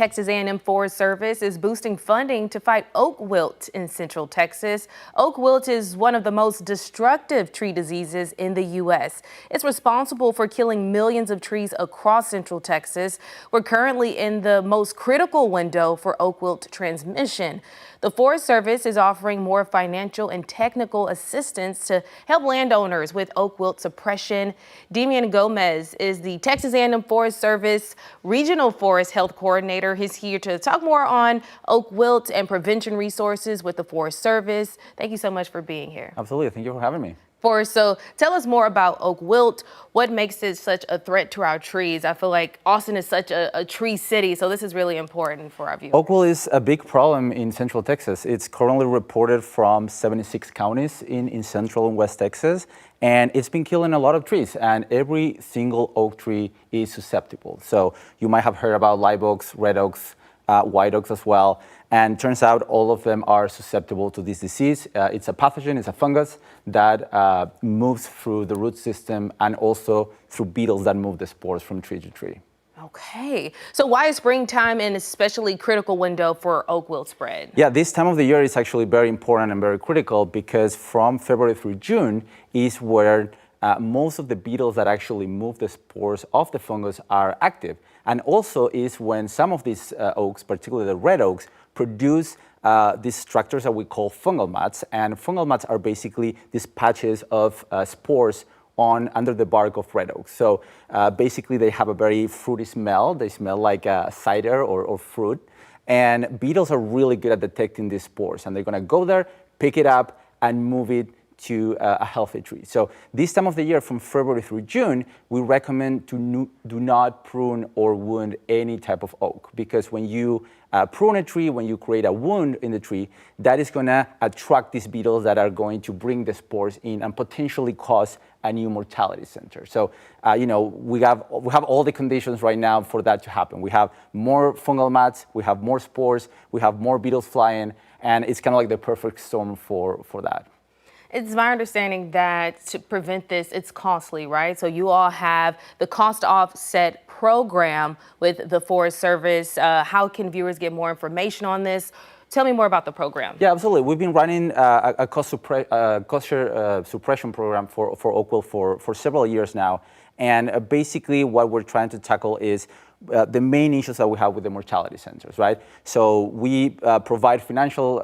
Texas A&M Forest Service is boosting funding to fight oak wilt in Central Texas. Oak wilt is one of the most destructive tree diseases in the U.S. It's responsible for killing millions of trees across Central Texas. We're currently in the most critical window for oak wilt transmission. The Forest Service is offering more financial and technical assistance to help landowners with oak wilt suppression. Demian Gomez is the Texas A&M Forest Service Regional Forest Health Coordinator. He's here to talk more on oak wilt and prevention resources with the Forest Service. Thank you so much for being here. Absolutely. Thank you for having me. Forrest, so tell us more about oak wilt. What makes it such a threat to our trees? I feel like Austin is such a tree city, so this is really important for our viewers. Oak wilt is a big problem in Central Texas. It's currently reported from 76 counties in Central and West Texas, and it's been killing a lot of trees, and every single oak tree is susceptible. So you might have heard about live oaks, red oaks, white oaks as well. And turns out all of them are susceptible to this disease. It's a pathogen, it's a fungus that moves through the root system and also through beetles that move the spores from tree to tree. Okay, so why is springtime an especially critical window for oak wilt spread? Yeah, this time of the year is actually very important and very critical because from February through June is where most of the beetles that actually move the spores of the fungus are active. And also is when some of these oaks, particularly the red oaks, produce these structures that we call fungal mats. And fungal mats are basically these patches of spores under the bark of red oaks. So basically they have a very fruity smell. They smell like cider or fruit. And beetles are really good at detecting these spores. And they're going to go there, pick it up, and move it to a healthy tree. So this time of the year, from February through June, we recommend to do not prune or wound any type of oak, because when you prune a tree, when you create a wound in the tree, that is going to attract these beetles that are going to bring the spores in and potentially cause a new mortality center. So, we have all the conditions right now for that to happen. We have more fungal mats, we have more spores, we have more beetles flying, and it's kind of like the perfect storm for that. It's my understanding that to prevent this, it's costly, right? So you all have the cost offset program with the Forest Service. How can viewers get more information on this? Tell me more about the program. Yeah, absolutely. We've been running a cost suppression program for oak wilt for several years now. And basically what we're trying to tackle is the main issues that we have with the mortality centers, right? So we provide financial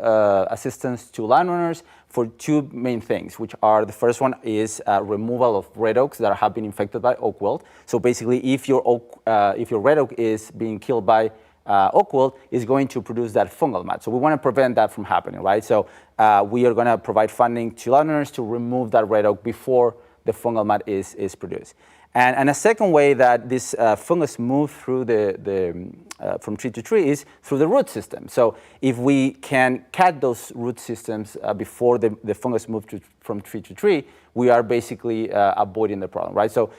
assistance to landowners for two main things, which are, the first one is removal of red oaks that have been infected by oak wilt. So basically, if your red oak is being killed by oak wilt, is going to produce that fungal mat. So we want to prevent that from happening, right? So we are going to provide funding to landowners to remove that red oak before the fungal mat is produced. And a second way that this fungus moves through from tree to tree is through the root system. So if we can cut those root systems before the fungus moves from tree to tree, we are basically avoiding the problem, right? So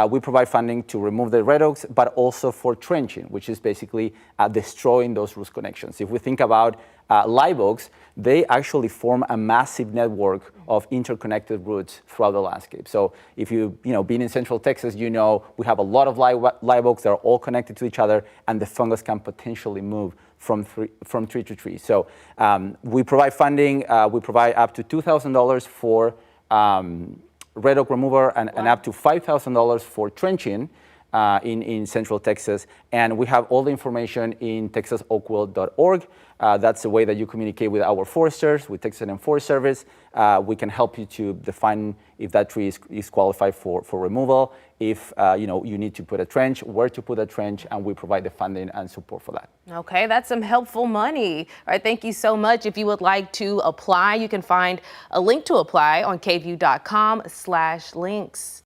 we provide funding to remove the red oaks, but also for trenching, which is basically destroying those root connections. If we think about live oaks, they actually form a massive network of interconnected roots throughout the landscape. So if you've been in Central Texas, we have a lot of live oaks that are all connected to each other, and the fungus can potentially move from tree to tree. So we provide funding. We provide up to $2,000 for red oak remover and up to $5,000 for trenching in Central Texas. And we have all the information in texasoakwilt.org. That's the way that you communicate with our foresters, with Texas A&M Forest Service. We can help you to define if that tree is qualified for removal, if you need to put a trench, where to put a trench, and we provide the funding and support for that. Okay, that's some helpful money. All right, thank you so much. If you would like to apply, you can find a link to apply on kvue.com/links.